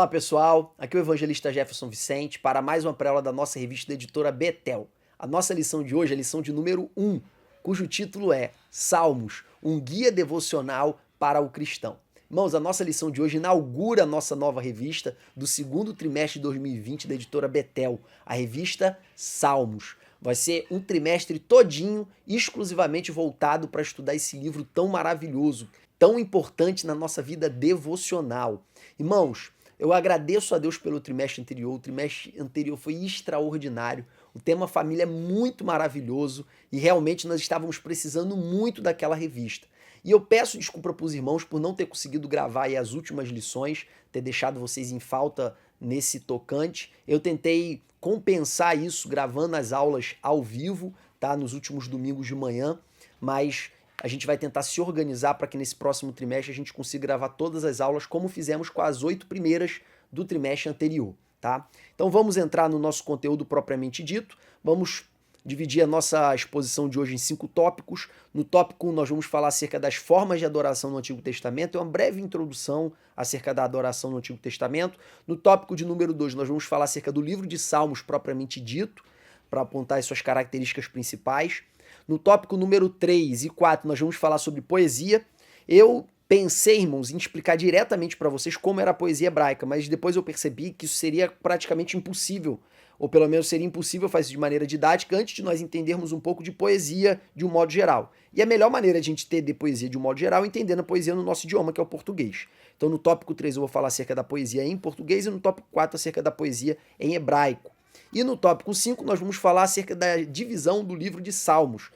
Olá pessoal, aqui é o evangelista Jefferson Vicente para mais uma pré-aula da nossa revista da editora Betel. A nossa lição de hoje é a lição de número 1, cujo título é Salmos, um guia devocional para o cristão. Irmãos, a nossa lição de hoje inaugura a nossa nova revista do segundo trimestre de 2020 da editora Betel, a revista Salmos. Vai ser um trimestre todinho exclusivamente voltado para estudar esse livro tão maravilhoso, tão importante na nossa vida devocional. Irmãos, eu agradeço a Deus pelo trimestre anterior. O trimestre anterior foi extraordinário. O tema família é muito maravilhoso e realmente nós estávamos precisando muito daquela revista. E eu peço desculpa para os irmãos por não ter conseguido gravar aí as últimas lições, ter deixado vocês em falta nesse tocante. Eu tentei compensar isso gravando as aulas ao vivo, tá, nos últimos domingos de manhã, mas a gente vai tentar se organizar para que nesse próximo trimestre a gente consiga gravar todas as aulas como fizemos com as 8 primeiras do trimestre anterior, tá? Então vamos entrar no nosso conteúdo propriamente dito, vamos dividir a nossa exposição de hoje em 5 tópicos. No tópico 1 nós vamos falar acerca das formas de adoração no Antigo Testamento, é uma breve introdução acerca da adoração no Antigo Testamento. No tópico de número 2 nós vamos falar acerca do livro de Salmos propriamente dito, para apontar as suas características principais. No tópico número 3 e 4 nós vamos falar sobre poesia. Eu pensei, irmãos, em explicar diretamente para vocês como era a poesia hebraica, mas depois eu percebi que isso seria praticamente impossível, ou pelo menos seria impossível fazer isso de maneira didática antes de nós entendermos um pouco de poesia de um modo geral. E a melhor maneira de a gente entender poesia de um modo geral é entendendo a poesia no nosso idioma, que é o português. Então no tópico 3 eu vou falar acerca da poesia em português e no tópico 4 acerca da poesia em hebraico. E no tópico 5 nós vamos falar acerca da divisão do livro de Salmos.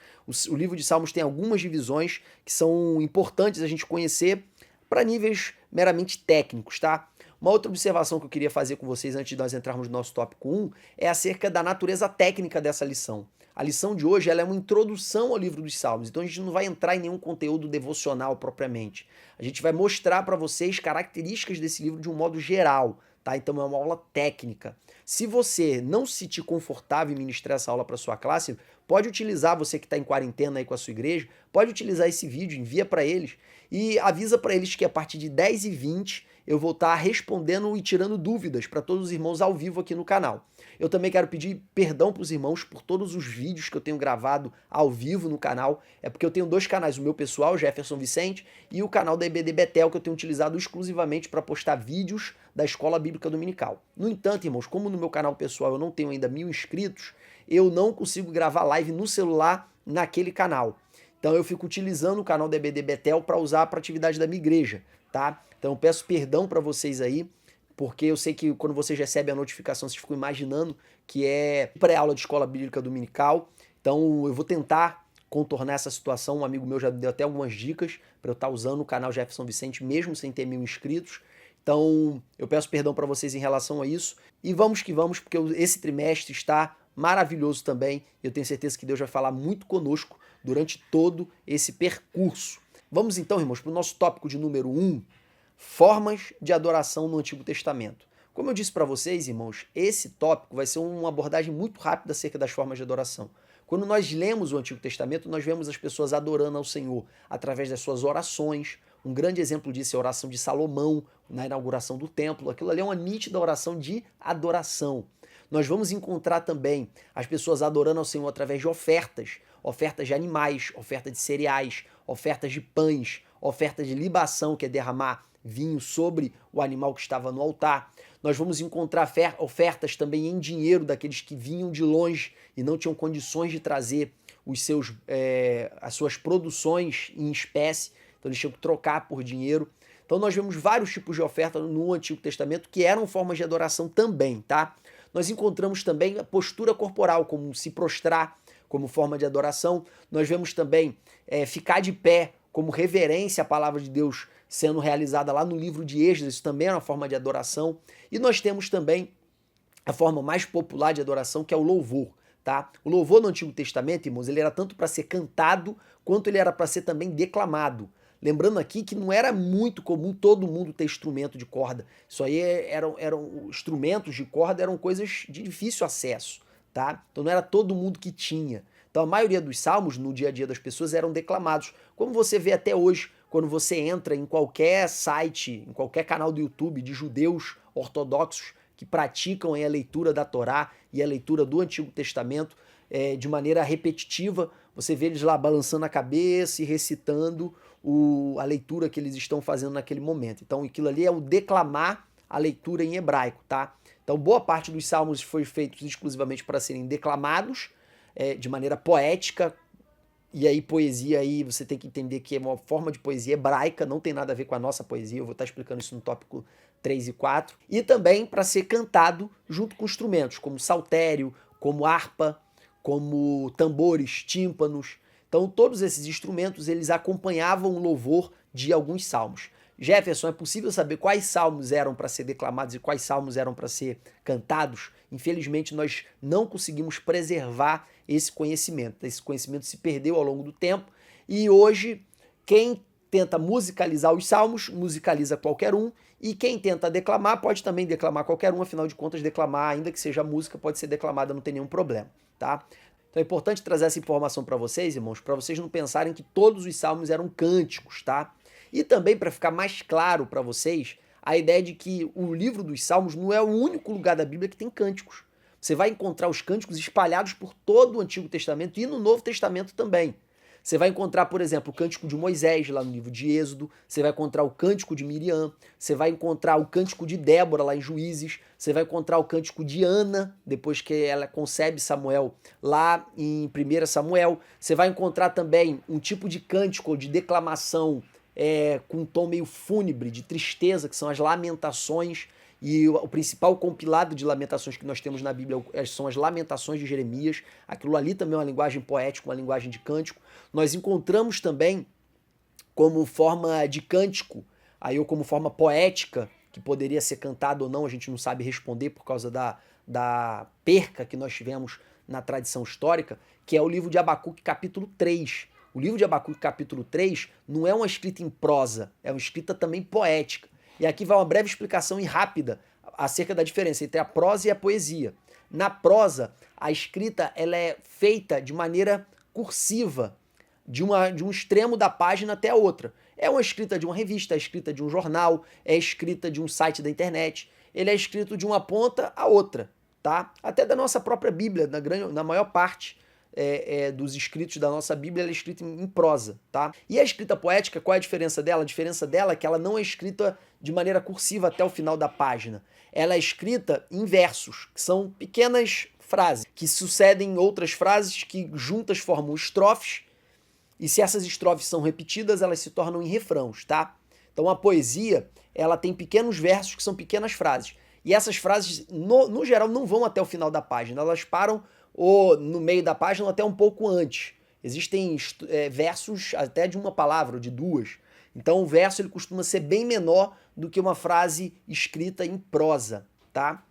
O livro de Salmos tem algumas divisões que são importantes a gente conhecer para níveis meramente técnicos, tá? Uma outra observação que eu queria fazer com vocês antes de nós entrarmos no nosso tópico 1 é acerca da natureza técnica dessa lição. A lição de hoje ela é uma introdução ao livro dos Salmos, então a gente não vai entrar em nenhum conteúdo devocional propriamente. A gente vai mostrar para vocês características desse livro de um modo geral, tá? Então é uma aula técnica. Se você não se sentir confortável em ministrar essa aula para sua classe, pode utilizar, você que está em quarentena aí com a sua igreja, pode utilizar esse vídeo, envia para eles e avisa para eles que a partir de 10h20 eu vou estar respondendo e tirando dúvidas para todos os irmãos ao vivo aqui no canal. Eu também quero pedir perdão para os irmãos por todos os vídeos que eu tenho gravado ao vivo no canal. É porque eu tenho 2 canais, o meu pessoal, Jefferson Vicente, e o canal da EBD Betel, que eu tenho utilizado exclusivamente para postar vídeos da Escola Bíblica Dominical. No entanto, irmãos, como no meu canal pessoal eu não tenho ainda 1000 inscritos, eu não consigo gravar live no celular naquele canal. Então eu fico utilizando o canal da EBD Betel para usar para atividade da minha igreja, tá? Então eu peço perdão para vocês aí, porque eu sei que quando vocês recebem a notificação, vocês ficam imaginando que é pré-aula de Escola Bíblica Dominical. Então eu vou tentar contornar essa situação. Um amigo meu já deu até algumas dicas para eu estar usando o canal Jefferson Vicente, mesmo sem ter 1000 inscritos. Então eu peço perdão para vocês em relação a isso. E vamos que vamos, porque esse trimestre está maravilhoso também. Eu tenho certeza que Deus vai falar muito conosco durante todo esse percurso. Vamos então, irmãos, para o nosso tópico de número 1, formas de adoração no Antigo Testamento. Como eu disse para vocês, irmãos, esse tópico vai ser uma abordagem muito rápida acerca das formas de adoração. Quando nós lemos o Antigo Testamento, nós vemos as pessoas adorando ao Senhor através das suas orações. Um grande exemplo disso é a oração de Salomão na inauguração do templo. Aquilo ali é uma nítida oração de adoração. Nós vamos encontrar também as pessoas adorando ao Senhor através de ofertas, ofertas de animais, ofertas de cereais, ofertas de pães, ofertas de libação, que é derramar vinho sobre o animal que estava no altar. Nós vamos encontrar ofertas também em dinheiro daqueles que vinham de longe e não tinham condições de trazer as suas produções em espécie, então eles tinham que trocar por dinheiro. Então nós vemos vários tipos de oferta no Antigo Testamento que eram formas de adoração também, tá? Nós encontramos também a postura corporal, como se prostrar como forma de adoração. Nós vemos também ficar de pé como reverência à palavra de Deus sendo realizada lá no livro de Êxodo, isso também é uma forma de adoração. E nós temos também a forma mais popular de adoração, que é o louvor, tá? O louvor no Antigo Testamento, irmãos, ele era tanto para ser cantado, quanto ele era para ser também declamado. Lembrando aqui que não era muito comum todo mundo ter instrumento de corda. Isso aí eram instrumentos de corda, eram coisas de difícil acesso, tá? Então não era todo mundo que tinha. Então a maioria dos salmos no dia a dia das pessoas eram declamados, como você vê até hoje, quando você entra em qualquer site, em qualquer canal do YouTube de judeus ortodoxos que praticam a leitura da Torá e a leitura do Antigo Testamento de maneira repetitiva, você vê eles lá balançando a cabeça e recitando a leitura que eles estão fazendo naquele momento. Então aquilo ali é o declamar a leitura em hebraico, tá? Então boa parte dos salmos foi feito exclusivamente para serem declamados de maneira poética, e aí poesia aí você tem que entender que é uma forma de poesia hebraica, não tem nada a ver com a nossa poesia, eu vou estar explicando isso no tópico 3 e 4, e também para ser cantado junto com instrumentos, como saltério, como harpa, como tambores, tímpanos. Então todos esses instrumentos eles acompanhavam o louvor de alguns salmos. Jefferson, é possível saber quais salmos eram para ser declamados e quais salmos eram para ser cantados? Infelizmente, nós não conseguimos preservar esse conhecimento. Esse conhecimento se perdeu ao longo do tempo e hoje quem tenta musicalizar os salmos, musicaliza qualquer um, e quem tenta declamar pode também declamar qualquer um, afinal de contas, declamar, ainda que seja música, pode ser declamada, não tem nenhum problema, tá? Então é importante trazer essa informação para vocês, irmãos, para vocês não pensarem que todos os salmos eram cânticos, tá? E também para ficar mais claro para vocês, a ideia de que o livro dos Salmos não é o único lugar da Bíblia que tem cânticos. Você vai encontrar os cânticos espalhados por todo o Antigo Testamento e no Novo Testamento também. Você vai encontrar, por exemplo, o cântico de Moisés lá no livro de Êxodo, você vai encontrar o cântico de Miriam, você vai encontrar o cântico de Débora lá em Juízes, você vai encontrar o cântico de Ana, depois que ela concebe Samuel lá em 1 Samuel, você vai encontrar também um tipo de cântico ou de declamação com um tom meio fúnebre, de tristeza, que são as lamentações, e o principal compilado de lamentações que nós temos na Bíblia são as lamentações de Jeremias. Aquilo ali também é uma linguagem poética, uma linguagem de cântico. Nós encontramos também como forma de cântico, aí ou como forma poética, que poderia ser cantado ou não, a gente não sabe responder por causa da perca que nós tivemos na tradição histórica, que é o livro de Abacuque capítulo 3. O livro de Abacuque capítulo 3 não é uma escrita em prosa, é uma escrita também poética. E aqui vai uma breve explicação e rápida acerca da diferença entre a prosa e a poesia. Na prosa, a escrita ela é feita de maneira cursiva, de um extremo da página até a outra. É uma escrita de uma revista, é escrita de um jornal, é escrita de um site da internet. Ele é escrito de uma ponta a outra, tá? Até da nossa própria Bíblia, na maior parte dos escritos da nossa Bíblia, ela é escrita em prosa, tá? E a escrita poética, qual é a diferença dela? A diferença dela é que ela não é escrita de maneira cursiva até o final da página. Ela é escrita em versos, que são pequenas frases, que sucedem em outras frases que juntas formam estrofes, e se essas estrofes são repetidas, elas se tornam em refrãos, tá? Então a poesia, ela tem pequenos versos que são pequenas frases. E essas frases, no geral, não vão até o final da página, elas param ou no meio da página ou até um pouco antes. Existem versos até de uma palavra ou de duas. Então o verso ele costuma ser bem menor do que uma frase escrita em prosa, tá?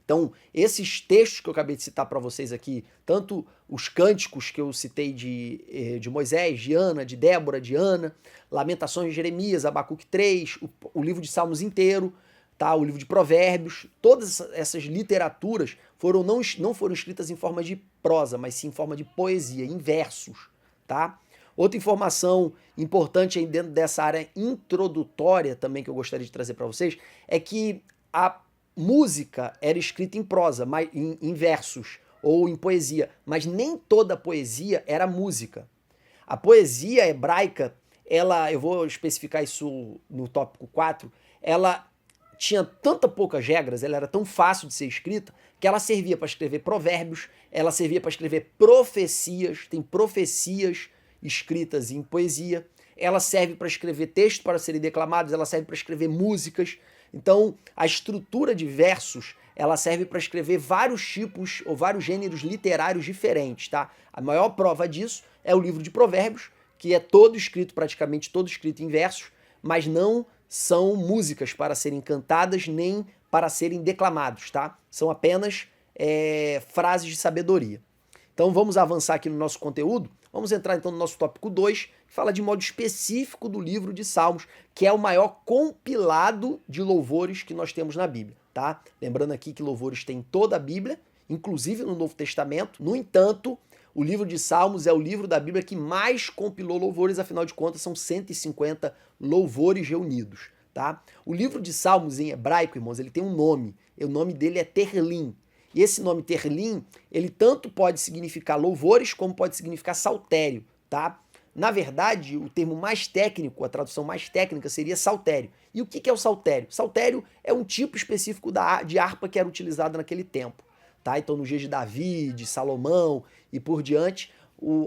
Então esses textos que eu acabei de citar para vocês aqui, tanto os cânticos que eu citei de Moisés, de Ana, de Débora, de Ana, Lamentações de Jeremias, Abacuque 3, o livro de Salmos inteiro, tá? O livro de Provérbios, todas essas literaturas não foram escritas em forma de prosa, mas sim em forma de poesia, em versos, tá? Outra informação importante aí dentro dessa área introdutória também que eu gostaria de trazer para vocês é que a música era escrita em prosa, em versos ou em poesia, mas nem toda poesia era música. A poesia hebraica, eu vou especificar isso no tópico 4, ela tinha tanta poucas regras, ela era tão fácil de ser escrita, que ela servia para escrever provérbios, ela servia para escrever profecias, tem profecias escritas em poesia, ela serve para escrever textos para serem declamados, ela serve para escrever músicas. Então, a estrutura de versos, ela serve para escrever vários tipos ou vários gêneros literários diferentes, tá? A maior prova disso é o livro de Provérbios, que é praticamente todo escrito em versos, mas não são músicas para serem cantadas nem para serem declamados, tá? São apenas frases de sabedoria. Então vamos avançar aqui no nosso conteúdo. Vamos entrar então no nosso tópico 2, que fala de modo específico do livro de Salmos, que é o maior compilado de louvores que nós temos na Bíblia, tá? Lembrando aqui que louvores tem em toda a Bíblia, inclusive no Novo Testamento. No entanto, O livro de Salmos é o livro da Bíblia que mais compilou louvores, afinal de contas são 150 louvores reunidos, tá? O livro de Salmos em hebraico, irmãos, ele tem um nome, e o nome dele é Terlim. E esse nome Terlim, ele tanto pode significar louvores como pode significar saltério, tá? Na verdade, o termo mais técnico, a tradução mais técnica seria saltério. E o que é o saltério? Saltério é um tipo específico de harpa que era utilizada naquele tempo. Tá? Então, nos dias de Davi, de Salomão e por diante,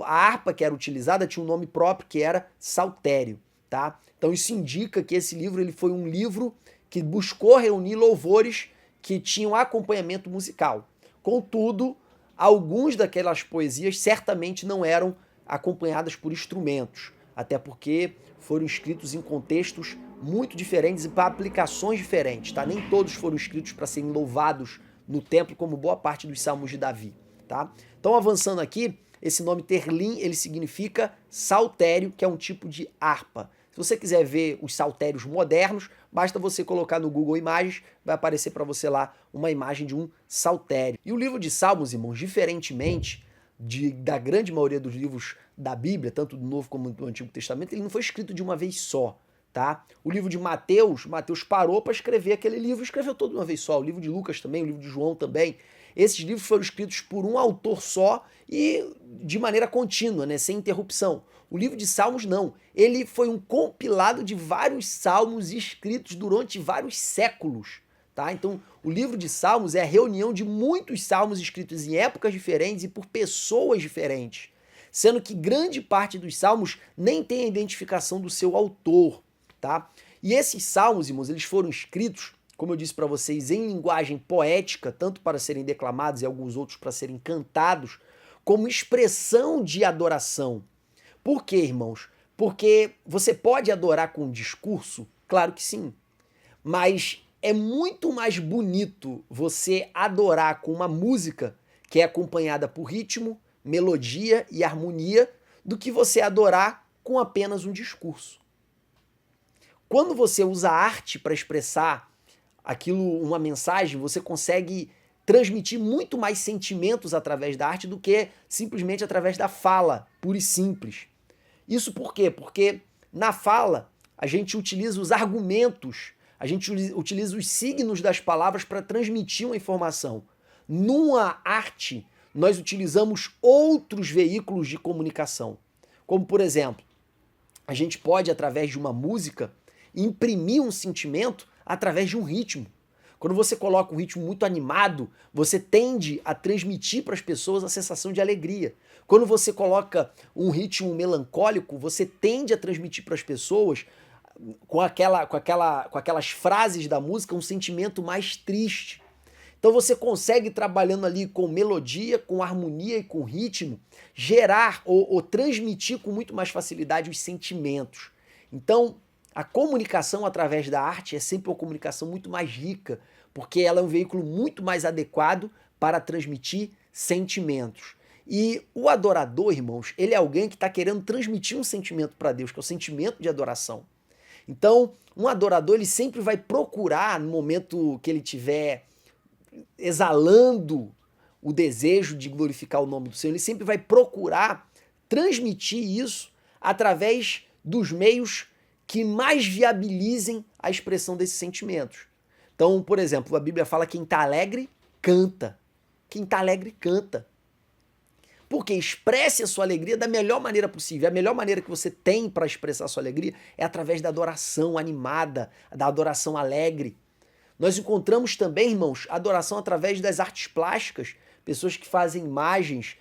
a harpa que era utilizada tinha um nome próprio que era saltério. Tá? Então, isso indica que esse livro ele foi um livro que buscou reunir louvores que tinham acompanhamento musical. Contudo, alguns daquelas poesias certamente não eram acompanhadas por instrumentos, até porque foram escritos em contextos muito diferentes e para aplicações diferentes, tá? Nem todos foram escritos para serem louvados no templo, como boa parte dos salmos de Davi, tá? Então, avançando aqui, esse nome Terlim, ele significa saltério, que é um tipo de harpa. Se você quiser ver os saltérios modernos, basta você colocar no Google Imagens, vai aparecer para você lá uma imagem de um saltério. E o livro de Salmos, irmãos, diferentemente da grande maioria dos livros da Bíblia, tanto do Novo como do Antigo Testamento, ele não foi escrito de uma vez só, tá? O livro de Mateus parou para escrever aquele livro, escreveu todo de uma vez só. O livro de Lucas também, o livro de João também. Esses livros foram escritos por um autor só e de maneira contínua, né, sem interrupção. O livro de Salmos não. Ele foi um compilado de vários salmos escritos durante vários séculos. Tá? Então, o livro de Salmos é a reunião de muitos salmos escritos em épocas diferentes e por pessoas diferentes, sendo que grande parte dos salmos nem tem a identificação do seu autor. Tá? E esses salmos, irmãos, eles foram escritos, como eu disse para vocês, em linguagem poética, tanto para serem declamados e alguns outros para serem cantados, como expressão de adoração. Por quê, irmãos? Porque você pode adorar com um discurso? Claro que sim. Mas é muito mais bonito você adorar com uma música que é acompanhada por ritmo, melodia e harmonia do que você adorar com apenas um discurso. Quando você usa arte para expressar aquilo, uma mensagem, você consegue transmitir muito mais sentimentos através da arte do que simplesmente através da fala, pura e simples. Isso por quê? Porque na fala a gente utiliza os argumentos, a gente utiliza os signos das palavras para transmitir uma informação. Numa arte, nós utilizamos outros veículos de comunicação. Como, por exemplo, a gente pode, através de uma música, imprimir um sentimento através de um ritmo. Quando você coloca um ritmo muito animado, você tende a transmitir para as pessoas a sensação de alegria. Quando você coloca um ritmo melancólico, você tende a transmitir para as pessoas, com aquelas frases da música, um sentimento mais triste. Então você consegue, trabalhando ali com melodia, com harmonia e com ritmo, gerar ou transmitir com muito mais facilidade os sentimentos. Então, a comunicação através da arte é sempre uma comunicação muito mais rica, porque ela é um veículo muito mais adequado para transmitir sentimentos. E o adorador, irmãos, ele é alguém que está querendo transmitir um sentimento para Deus, que é o sentimento de adoração. Então, um adorador, ele sempre vai procurar, no momento que ele estiver exalando o desejo de glorificar o nome do Senhor, ele sempre vai procurar transmitir isso através dos meios que mais viabilizem a expressão desses sentimentos. Então, por exemplo, a Bíblia fala que quem está alegre, canta. Quem está alegre, canta. Porque expresse a sua alegria da melhor maneira possível. A melhor maneira que você tem para expressar a sua alegria é através da adoração animada, da adoração alegre. Nós encontramos também, irmãos, adoração através das artes plásticas, pessoas que fazem imagens,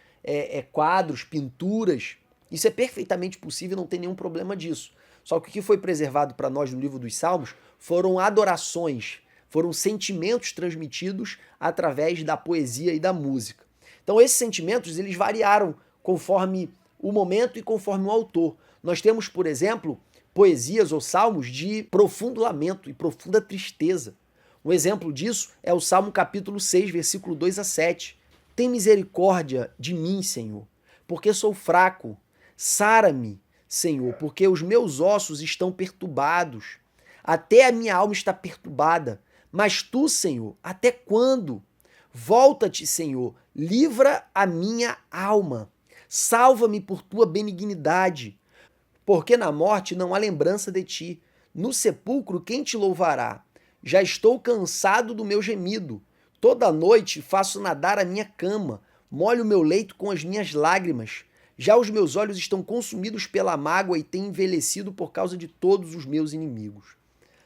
quadros, pinturas. Isso é perfeitamente possível, não tem nenhum problema disso. Só que o que foi preservado para nós no livro dos Salmos foram adorações, foram sentimentos transmitidos através da poesia e da música. Então esses sentimentos, eles variaram conforme o momento e conforme o autor. Nós temos, por exemplo, poesias ou salmos de profundo lamento e profunda tristeza. Um exemplo disso é o Salmo capítulo 6, versículo 2 a 7. Tem misericórdia de mim, Senhor, porque sou fraco. Sara-me, Senhor, porque os meus ossos estão perturbados. Até a minha alma está perturbada. Mas tu, Senhor, até quando? Volta-te, Senhor, livra a minha alma. Salva-me por tua benignidade, porque na morte não há lembrança de ti. No sepulcro quem te louvará? Já estou cansado do meu gemido. Toda noite faço nadar a minha cama, molho o meu leito com as minhas lágrimas. Já os meus olhos estão consumidos pela mágoa e têm envelhecido por causa de todos os meus inimigos.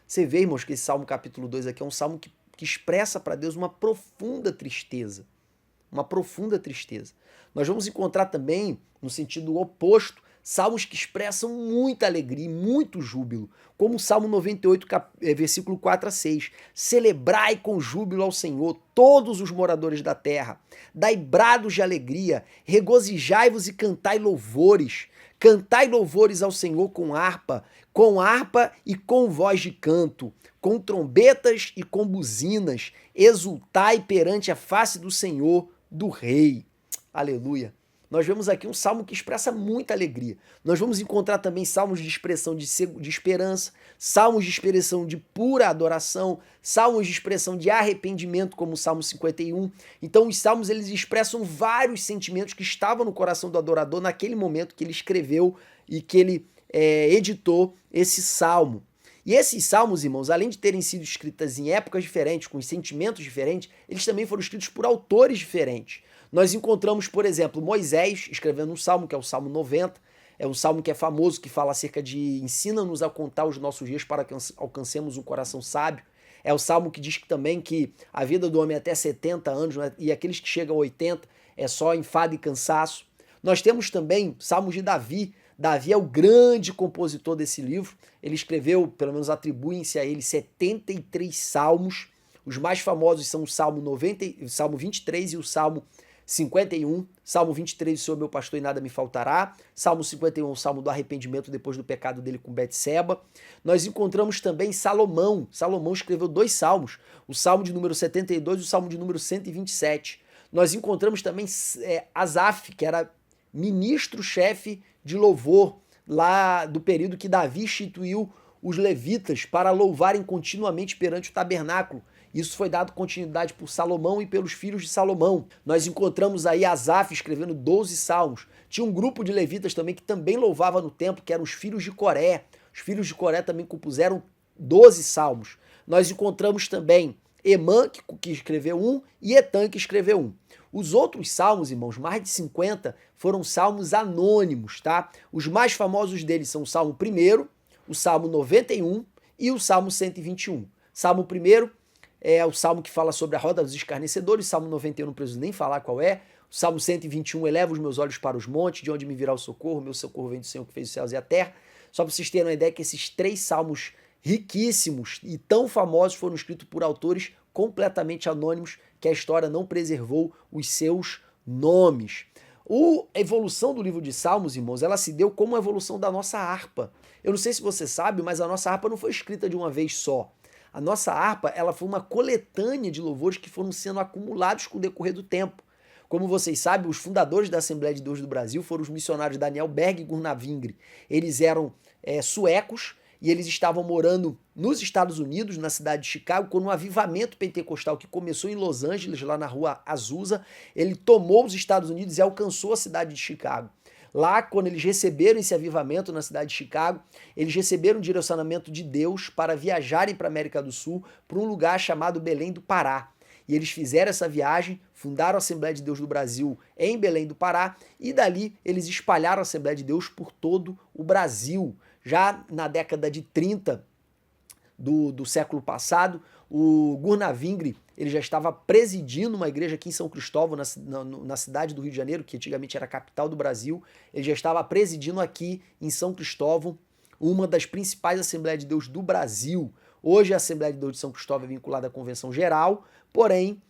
Você vê, irmãos, que esse Salmo capítulo 2 aqui é um salmo que expressa para Deus uma profunda tristeza. Uma profunda tristeza. Nós vamos encontrar também, no sentido oposto, salmos que expressam muita alegria e muito júbilo, como o Salmo 98, versículo 4 a 6. Celebrai com júbilo ao Senhor todos os moradores da terra, dai brados de alegria, regozijai-vos e cantai louvores. Cantai louvores ao Senhor com harpa e com voz de canto, com trombetas e com buzinas. Exultai perante a face do Senhor, do Rei. Aleluia. Nós vemos aqui um salmo que expressa muita alegria. Nós vamos encontrar também salmos de expressão de esperança, salmos de expressão de pura adoração, salmos de expressão de arrependimento, como o Salmo 51. Então os salmos eles expressam vários sentimentos que estavam no coração do adorador naquele momento que ele escreveu e que ele editou esse salmo. E esses salmos, irmãos, além de terem sido escritas em épocas diferentes, com sentimentos diferentes, eles também foram escritos por autores diferentes. Nós encontramos, por exemplo, Moisés escrevendo um salmo, que é o Salmo 90, é um salmo que é famoso, que fala acerca de ensina-nos a contar os nossos dias para que alcancemos um coração sábio. É o salmo que diz também que a vida do homem é até 70 anos, né? E aqueles que chegam a 80 é só enfado e cansaço. Nós temos também salmos de Davi. Davi é o grande compositor desse livro. Ele escreveu, pelo menos atribuem-se a ele, 73 salmos. Os mais famosos são o Salmo 90, o Salmo 23 e o Salmo 51, Salmo 23, o Senhor meu pastor e nada me faltará. Salmo 51, o Salmo do arrependimento depois do pecado dele com Betseba. Nós encontramos também Salomão. Salomão escreveu 2 salmos, o Salmo de número 72 e o Salmo de número 127. Nós encontramos também Asaf, que era ministro-chefe de louvor, lá do período que Davi instituiu os levitas para louvarem continuamente perante o tabernáculo. Isso foi dado continuidade por Salomão e pelos filhos de Salomão. Nós encontramos aí Asaf escrevendo 12 salmos. Tinha um grupo de levitas também que também louvava no templo, que eram os filhos de Coré. Os filhos de Coré também compuseram 12 salmos. Nós encontramos também Emã, que escreveu um, e Etan, que escreveu um. Os outros salmos, irmãos, mais de 50, foram salmos anônimos, tá? Os mais famosos deles são o Salmo 1, o Salmo 91 e o Salmo 121. Salmo 1 é o salmo que fala sobre a roda dos escarnecedores, o Salmo 91 não preciso nem falar qual é, o Salmo 121, eleva os meus olhos para os montes, de onde me virá o socorro, meu socorro vem do Senhor que fez os céus e a terra. Só para vocês terem uma ideia que esses 3 salmos riquíssimos e tão famosos foram escritos por autores completamente anônimos, que a história não preservou os seus nomes. A evolução do livro de Salmos, irmãos, ela se deu como a evolução da nossa harpa. Eu não sei se você sabe, mas a nossa harpa não foi escrita de uma vez só. A nossa harpa, ela foi uma coletânea de louvores que foram sendo acumulados com o decorrer do tempo. Como vocês sabem, os fundadores da Assembleia de Deus do Brasil foram os missionários Daniel Berg e Gurnavingre. Eles eram suecos e eles estavam morando nos Estados Unidos, na cidade de Chicago, quando um avivamento pentecostal que começou em Los Angeles, lá na rua Azusa, ele tomou os Estados Unidos e alcançou a cidade de Chicago. Lá, quando eles receberam esse avivamento na cidade de Chicago, eles receberam um direcionamento de Deus para viajarem para a América do Sul, para um lugar chamado Belém do Pará. E eles fizeram essa viagem, fundaram a Assembleia de Deus do Brasil em Belém do Pará, e dali eles espalharam a Assembleia de Deus por todo o Brasil. Já na década de 30 do século passado, o Gurnavingre ele já estava presidindo uma igreja aqui em São Cristóvão, na cidade do Rio de Janeiro, que antigamente era a capital do Brasil. Ele já estava presidindo aqui em São Cristóvão, uma das principais Assembleias de Deus do Brasil. Hoje a Assembleia de Deus de São Cristóvão é vinculada à Convenção Geral, porém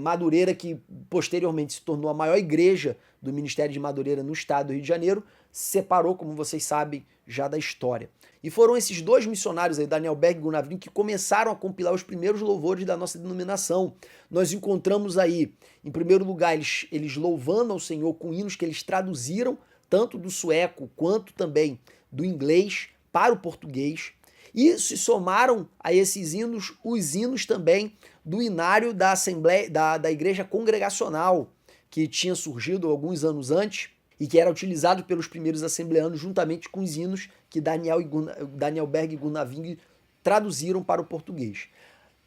Madureira, que posteriormente se tornou a maior igreja do Ministério de Madureira no estado do Rio de Janeiro, se separou, como vocês sabem, já da história. E foram esses 2 missionários aí, Daniel Berg e Gurnavingre, que começaram a compilar os primeiros louvores da nossa denominação. Nós encontramos aí, em primeiro lugar, eles louvando ao Senhor com hinos que eles traduziram, tanto do sueco quanto também do inglês para o português. E se somaram a esses hinos os hinos também do inário da Assembleia, da Igreja Congregacional, que tinha surgido alguns anos antes. e que era utilizado pelos primeiros assembleanos juntamente com os hinos que Daniel Berg e Gunnar Wing traduziram para o português.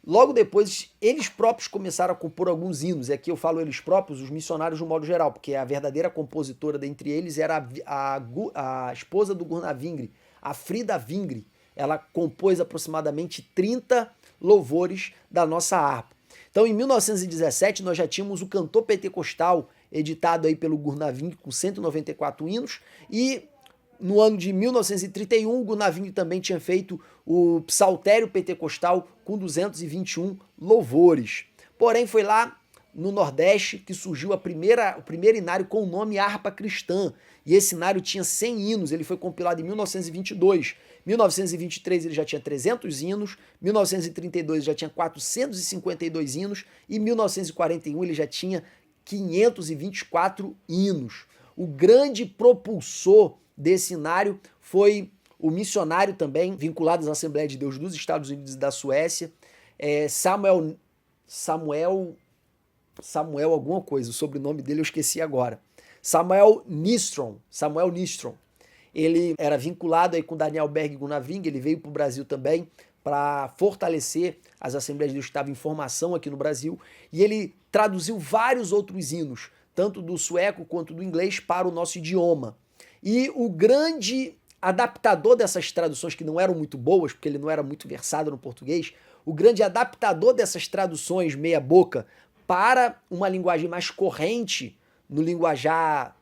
Logo depois, eles próprios começaram a compor alguns hinos, e aqui eu falo eles próprios, os missionários de um modo geral, porque a verdadeira compositora dentre eles era a esposa do Gunnar Wingre, a Frida Wingre. Ela compôs aproximadamente 30 louvores da nossa harpa. Então, em 1917, nós já tínhamos o Cantor Pentecostal, editado aí pelo Gunnar Wingre, com 194 hinos, e no ano de 1931, o Gunnar Wingre também tinha feito o Psaltério Pentecostal com 221 louvores. Porém, foi lá no Nordeste que surgiu o primeiro inário com o nome Harpa Cristã. E esse inário tinha 100 hinos, ele foi compilado em 1922. 1923 ele já tinha 300 hinos, 1932 já tinha 452 hinos e 1941 ele já tinha 524 hinos. O grande propulsor desse inário foi o missionário também, vinculado às Assembleias de Deus dos Estados Unidos e da Suécia, Samuel alguma coisa, o sobrenome dele eu esqueci agora. Samuel Nistrom. Ele era vinculado aí com Daniel Berg e Gunnar Wing, ele veio para o Brasil também para fortalecer as Assembleias de Deus que estavam em formação aqui no Brasil, e ele traduziu vários outros hinos, tanto do sueco quanto do inglês, para o nosso idioma. E o grande adaptador dessas traduções, que não eram muito boas, porque ele não era muito versado no português, o grande adaptador dessas traduções meia boca para uma linguagem mais corrente no linguajar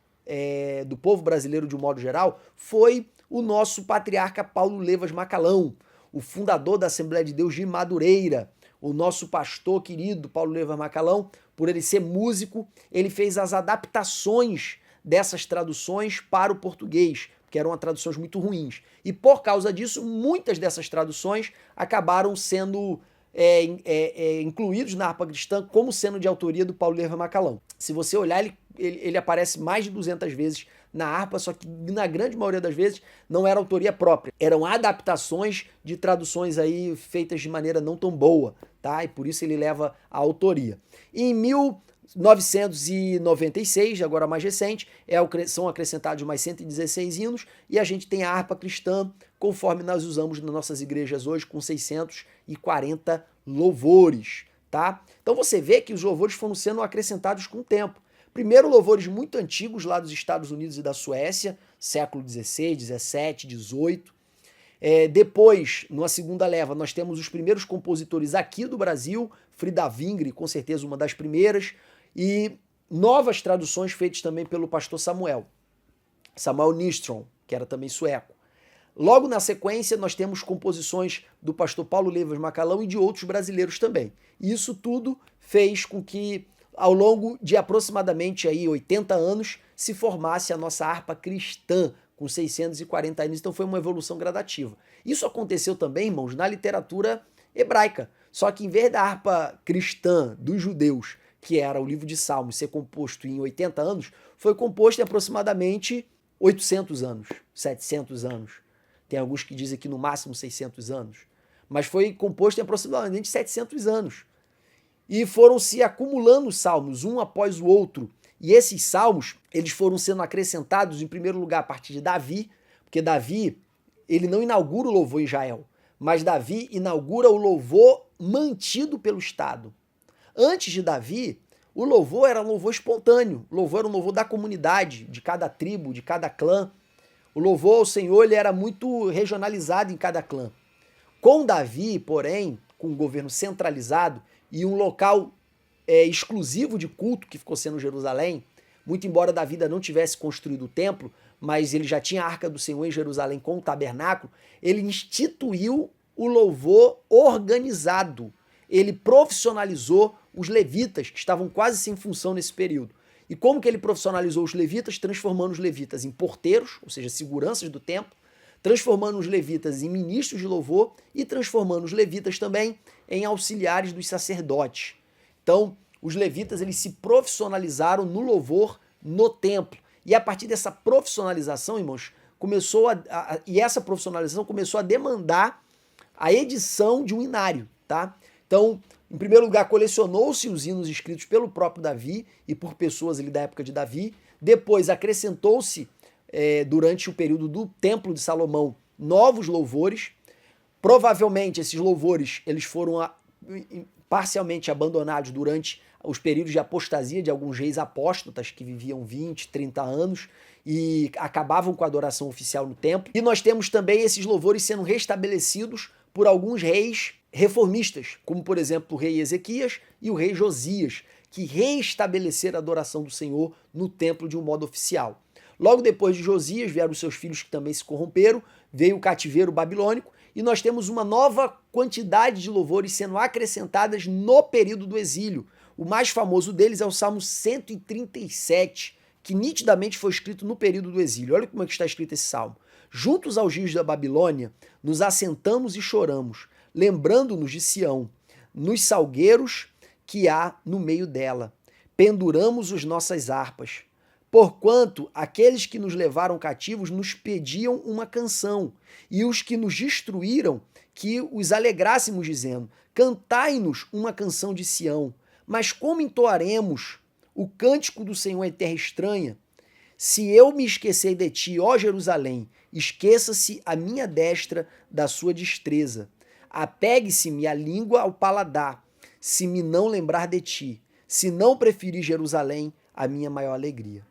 do povo brasileiro de um modo geral, foi o nosso patriarca Paulo Levas Macalão, o fundador da Assembleia de Deus de Madureira, o nosso pastor querido Paulo Levas Macalão. Por ele ser músico, ele fez as adaptações dessas traduções para o português, que eram traduções muito ruins. E por causa disso, muitas dessas traduções acabaram sendo incluídos na harpa cristã como sendo de autoria do Paulo Levas Macalão. Se você olhar, ele aparece mais de 200 vezes na harpa, só que na grande maioria das vezes não era autoria própria. Eram adaptações de traduções aí feitas de maneira não tão boa, tá? E por isso ele leva a autoria. Em 1996, agora mais recente, são acrescentados mais 116 hinos e a gente tem a harpa cristã, conforme nós usamos nas nossas igrejas hoje, com 640 louvores, tá? Então você vê que os louvores foram sendo acrescentados com o tempo. Primeiro, louvores muito antigos lá dos Estados Unidos e da Suécia, século XVI, XVII, XVIII. Depois, numa segunda leva, nós temos os primeiros compositores aqui do Brasil, Frida Wingre, com certeza uma das primeiras, e novas traduções feitas também pelo pastor Samuel Nistrom, que era também sueco. Logo na sequência, nós temos composições do pastor Paulo Levas Macalão e de outros brasileiros também. E isso tudo fez com que, ao longo de aproximadamente aí 80 anos, se formasse a nossa harpa cristã, com 640 anos. Então foi uma evolução gradativa. Isso aconteceu também, irmãos, na literatura hebraica. Só que em vez da harpa cristã dos judeus, que era o livro de Salmos, ser composto em 80 anos, foi composto em aproximadamente 800 anos, 700 anos. Tem alguns que dizem que no máximo 600 anos. Mas foi composto em aproximadamente 700 anos. E foram se acumulando os salmos, um após o outro. E esses salmos, eles foram sendo acrescentados, em primeiro lugar, a partir de Davi, porque Davi, ele não inaugura o louvor em Israel, mas Davi inaugura o louvor mantido pelo Estado. Antes de Davi, o louvor era um louvor espontâneo, o louvor era um louvor da comunidade, de cada tribo, de cada clã. O louvor ao Senhor ele era muito regionalizado em cada clã. Com Davi, porém, com um governo centralizado e um local exclusivo de culto que ficou sendo Jerusalém, muito embora Davi ainda não tivesse construído o templo, mas ele já tinha a Arca do Senhor em Jerusalém com o tabernáculo, ele instituiu o louvor organizado. Ele profissionalizou os levitas, que estavam quase sem função nesse período. E como que ele profissionalizou os levitas? Transformando os levitas em porteiros, ou seja, seguranças do templo, transformando os levitas em ministros de louvor e transformando os levitas também em auxiliares dos sacerdotes. Então, os levitas eles se profissionalizaram no louvor no templo. E a partir dessa profissionalização, irmãos, essa profissionalização começou a demandar a edição de um inário, tá? Então, em primeiro lugar, colecionou-se os hinos escritos pelo próprio Davi e por pessoas ali da época de Davi. Depois acrescentou-se, durante o período do Templo de Salomão, novos louvores. Provavelmente esses louvores eles foram parcialmente abandonados durante os períodos de apostasia de alguns reis apóstatas que viviam 20, 30 anos e acabavam com a adoração oficial no templo. E nós temos também esses louvores sendo restabelecidos por alguns reis reformistas, como por exemplo o rei Ezequias e o rei Josias, que reestabeleceram a adoração do Senhor no templo de um modo oficial. Logo depois de Josias vieram os seus filhos que também se corromperam, veio o cativeiro babilônico e nós temos uma nova quantidade de louvores sendo acrescentadas no período do exílio. O mais famoso deles é o Salmo 137, que nitidamente foi escrito no período do exílio. Olha como é que está escrito esse salmo. Juntos aos rios da Babilônia, nos assentamos e choramos, lembrando-nos de Sião, nos salgueiros que há no meio dela. Penduramos as nossas harpas. Porquanto aqueles que nos levaram cativos nos pediam uma canção, e os que nos destruíram que os alegrássemos, dizendo: cantai-nos uma canção de Sião. Mas como entoaremos o cântico do Senhor em terra estranha? Se eu me esquecer de ti, ó Jerusalém, esqueça-se a minha destra da sua destreza. Apegue-se-me a língua ao paladar, se me não lembrar de ti, se não preferir Jerusalém, a minha maior alegria.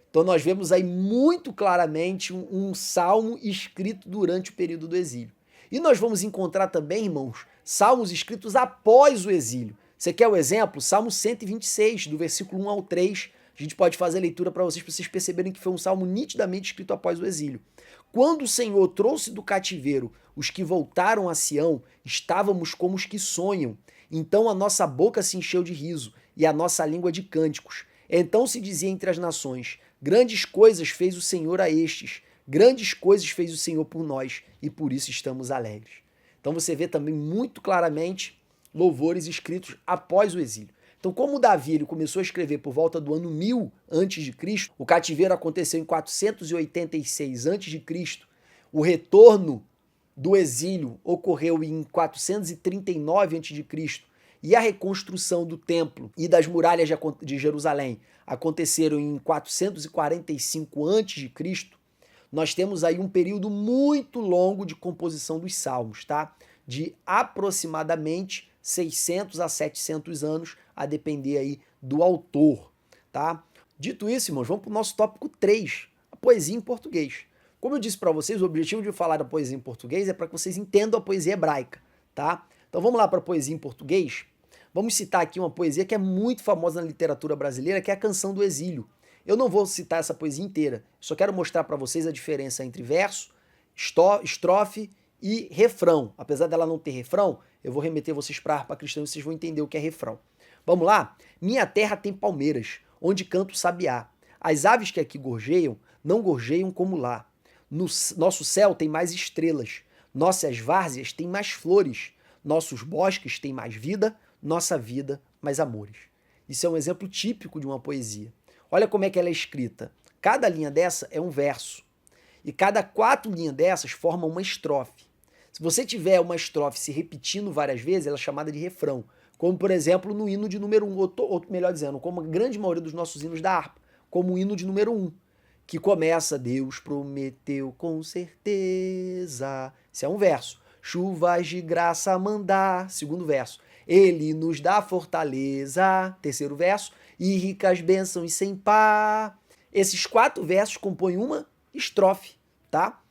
Então nós vemos aí muito claramente um salmo escrito durante o período do exílio. E nós vamos encontrar também, irmãos, salmos escritos após o exílio. Você quer o exemplo? Salmo 126, do versículo 1 ao 3. A gente pode fazer a leitura para vocês perceberem que foi um salmo nitidamente escrito após o exílio. Quando o Senhor trouxe do cativeiro os que voltaram a Sião, estávamos como os que sonham. Então a nossa boca se encheu de riso e a nossa língua de cânticos. Então se dizia entre as nações: grandes coisas fez o Senhor a estes, grandes coisas fez o Senhor por nós, e por isso estamos alegres. Então você vê também muito claramente louvores escritos após o exílio. Então, como Davi ele começou a escrever por volta do ano 1000 a.C., o cativeiro aconteceu em 486 a.C., o retorno do exílio ocorreu em 439 a.C., e a reconstrução do templo e das muralhas de Jerusalém aconteceram em 445 a.C., nós temos aí um período muito longo de composição dos salmos, tá? De aproximadamente 600 a 700 anos, a depender aí do autor, tá? Dito isso, irmãos, vamos para o nosso tópico 3, a poesia em português. Como eu disse para vocês, o objetivo de falar da poesia em português é para que vocês entendam a poesia hebraica, tá? Então vamos lá para a poesia em português. Vamos citar aqui uma poesia que é muito famosa na literatura brasileira, que é a Canção do Exílio. Eu não vou citar essa poesia inteira, só quero mostrar para vocês a diferença entre verso, estrofe e refrão. Apesar dela não ter refrão, eu vou remeter vocês para a harpa cristã e vocês vão entender o que é refrão. Vamos lá? Minha terra tem palmeiras, onde canta o sabiá. As aves que aqui gorjeiam, não gorjeiam como lá. Nosso céu tem mais estrelas, nossas várzeas têm mais flores, nossos bosques têm mais vida, nossa vida mais amores. Isso é um exemplo típico de uma poesia. Olha como é que ela é escrita. Cada linha dessa é um verso. E cada 4 linhas dessas formam uma estrofe. Se você tiver uma estrofe se repetindo várias vezes, ela é chamada de refrão. Como, por exemplo, no hino de número 1, ou melhor dizendo, como a grande maioria dos nossos hinos da harpa, como o hino de número 1, que começa: Deus prometeu com certeza. Isso é um verso. Chuvas de graça mandar, segundo verso. Ele nos dá fortaleza, terceiro verso, e ricas bênçãos sem par. Esses 4 versos compõem uma estrofe, tá?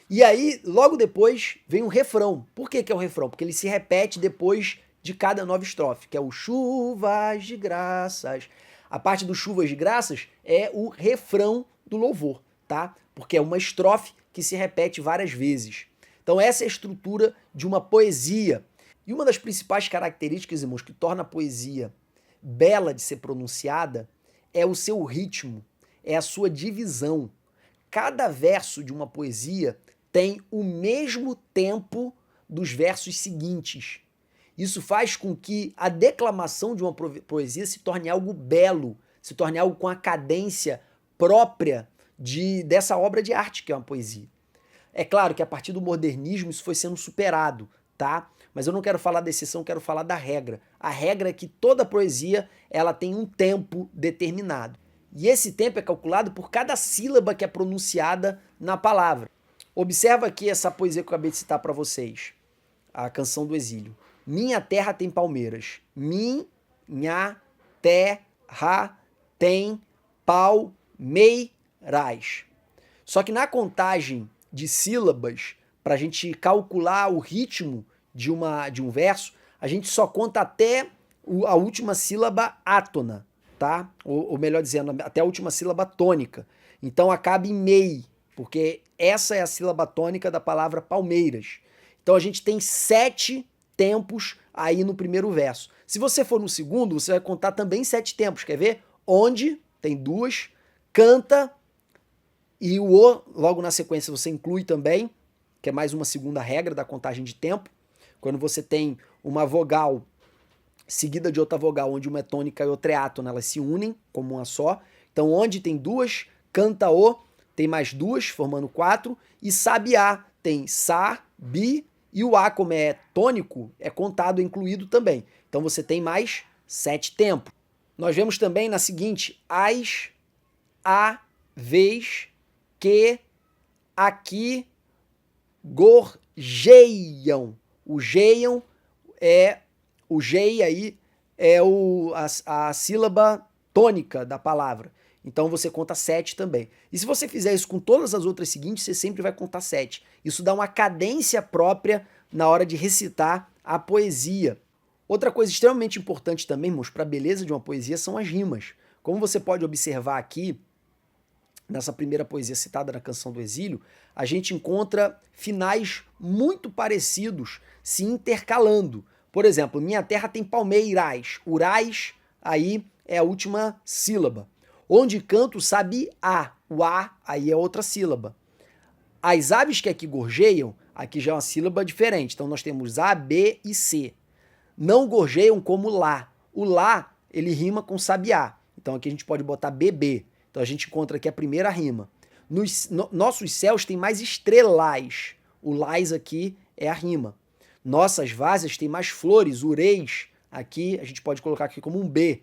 E aí, logo depois, vem um refrão. Por que é o refrão? Porque ele se repete depois de cada nova estrofe, que é o chuvas de graças. A parte do chuvas de graças é o refrão do louvor, tá? Porque é uma estrofe que se repete várias vezes. Então essa é a estrutura de uma poesia. E uma das principais características, irmãos, que torna a poesia bela de ser pronunciada é o seu ritmo, é a sua divisão. Cada verso de uma poesia tem o mesmo tempo dos versos seguintes. Isso faz com que a declamação de uma poesia se torne algo belo, se torne algo com a cadência própria dessa obra de arte que é uma poesia. É claro que a partir do modernismo isso foi sendo superado, tá? Mas eu não quero falar da exceção, quero falar da regra. A regra é que toda poesia ela tem um tempo determinado. E esse tempo é calculado por cada sílaba que é pronunciada na palavra. Observa aqui essa poesia que eu acabei de citar para vocês. A Canção do Exílio. Minha terra tem palmeiras. Minha terra tem palmeiras. Só que na contagem de sílabas, para a gente calcular o ritmo de um verso, a gente só conta até a última sílaba átona, tá? Ou melhor dizendo, até a última sílaba tônica. Então acaba em mei, porque essa é a sílaba tônica da palavra palmeiras. Então a gente tem 7 tempos aí no primeiro verso. Se você for no segundo, você vai contar também 7 tempos. Quer ver? Onde, tem 2, canta, e o logo na sequência você inclui também, que é mais uma segunda regra da contagem de tempo. Quando você tem uma vogal seguida de outra vogal, onde uma é tônica e outra é átona, elas se unem como uma só. Então, onde tem 2, canta o, tem mais 2, formando 4, e sabiá, tem sa, bi, e o A, como é tônico, é contado, incluído também. Então, você tem mais 7 tempos. Nós vemos também na seguinte, as, a, vez, que, aqui, gorjeiam. O geiam é o gei aí é a sílaba tônica da palavra. Então você conta 7 também. E se você fizer isso com todas as outras seguintes, você sempre vai contar 7. Isso dá uma cadência própria na hora de recitar a poesia. Outra coisa extremamente importante também, irmãos, para a beleza de uma poesia são as rimas. Como você pode observar aqui, nessa primeira poesia citada na Canção do Exílio, a gente encontra finais muito parecidos se intercalando. Por exemplo, minha terra tem palmeiras. Urais, aí é a última sílaba. Onde canto sabe a. O a, aí é outra sílaba. As aves que aqui gorjeiam, aqui já é uma sílaba diferente. Então nós temos A, B e C. Não gorjeiam como lá. O lá, ele rima com sabiá. Então aqui a gente pode botar BB. Então a gente encontra aqui a primeira rima. Nossos céus têm mais estrelas. O lais aqui é a rima. Nossas vásas têm mais flores. Ureis, aqui a gente pode colocar aqui como um B.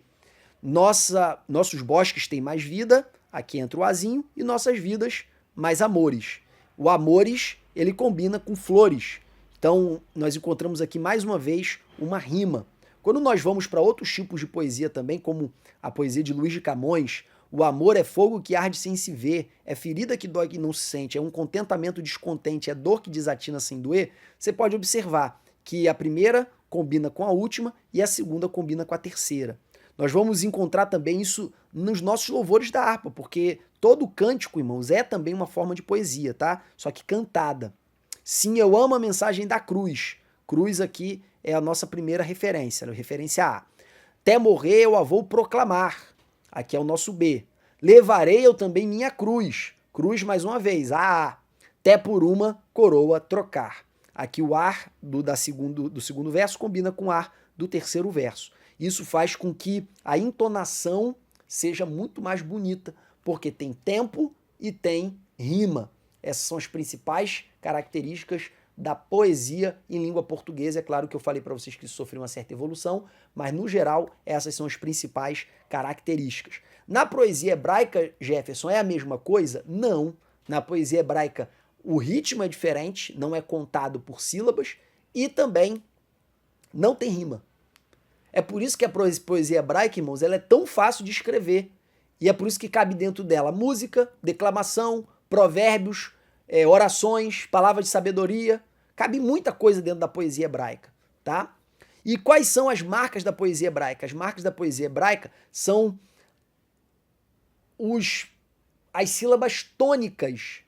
Nossos bosques têm mais vida. Aqui entra o azinho. E nossas vidas, mais amores. O amores, ele combina com flores. Então nós encontramos aqui mais uma vez uma rima. Quando nós vamos para outros tipos de poesia também, como a poesia de Luís de Camões, o amor é fogo que arde sem se ver, é ferida que dói que não se sente, é um contentamento descontente, é dor que desatina sem doer. Você pode observar que a primeira combina com a última e a segunda combina com a terceira. Nós vamos encontrar também isso nos nossos louvores da harpa, porque todo cântico, irmãos, é também uma forma de poesia, tá? Só que cantada. Sim, eu amo a mensagem da cruz. Cruz aqui é a nossa primeira referência, referência A. Até morrer eu a vou proclamar. Aqui é o nosso B. Levarei eu também minha cruz. Cruz mais uma vez, A. Até por uma coroa trocar. Aqui o ar do segundo verso combina com o ar do terceiro verso. Isso faz com que a entonação seja muito mais bonita, porque tem tempo e tem rima. Essas são as principais características da poesia em língua portuguesa. É claro que eu falei para vocês que isso sofreu uma certa evolução, mas no geral essas são as principais características. Na poesia hebraica, Jefferson, é a mesma coisa? Não. Na poesia hebraica o ritmo é diferente, não é contado por sílabas e também não tem rima. É por isso que a poesia hebraica, irmãos, ela é tão fácil de escrever. E é por isso que cabe dentro dela música, declamação, provérbios, orações, palavras de sabedoria. Cabe muita coisa dentro da poesia hebraica, tá? E quais são as marcas da poesia hebraica? As marcas da poesia hebraica são as sílabas tônicas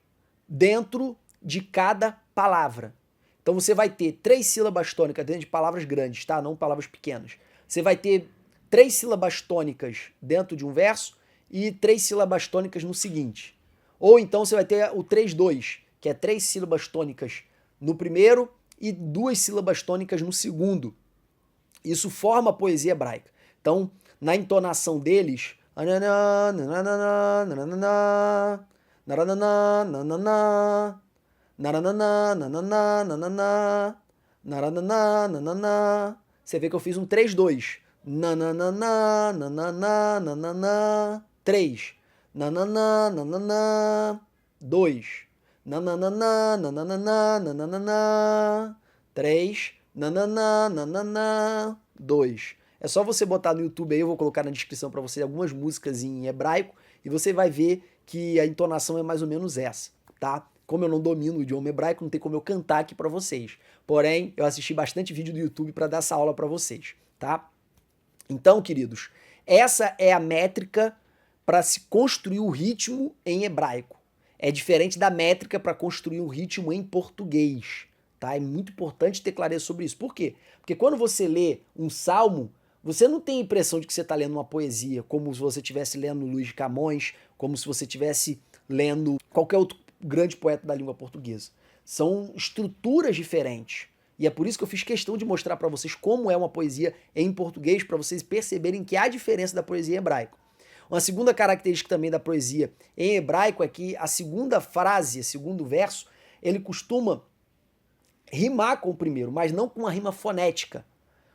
dentro de cada palavra. Então você vai ter 3 sílabas tônicas dentro de palavras grandes, tá? Não palavras pequenas. Você vai ter 3 sílabas tônicas dentro de um verso e 3 sílabas tônicas no seguinte. Ou então você vai ter o 3-2, que é 3 sílabas tônicas no primeiro e 2 sílabas tônicas no segundo. Isso forma a poesia hebraica. Então, na entonação deles, você vê que eu fiz um 3-2. 3. nananã, nananã. 2, nananã, nananã, nananã. 3, nananã, nananã. 2. É só você botar no YouTube aí, eu vou colocar na descrição para você algumas músicas em hebraico e você vai ver que a entonação é mais ou menos essa, tá? Como eu não domino o idioma hebraico, não tem como eu cantar aqui para vocês. Porém, eu assisti bastante vídeo do YouTube para dar essa aula para vocês, tá? Então, queridos, essa é a métrica para se construir o ritmo em hebraico. É diferente da métrica para construir um ritmo em português, tá? É muito importante ter clareza sobre isso. Por quê? Porque quando você lê um salmo, você não tem a impressão de que você está lendo uma poesia, como se você estivesse lendo Luís de Camões, como se você estivesse lendo qualquer outro grande poeta da língua portuguesa. São estruturas diferentes. E é por isso que eu fiz questão de mostrar para vocês como é uma poesia em português, para vocês perceberem que há diferença da poesia em hebraico. Uma segunda característica também da poesia em hebraico é que a segunda frase, o segundo verso, ele costuma rimar com o primeiro, mas não com uma rima fonética.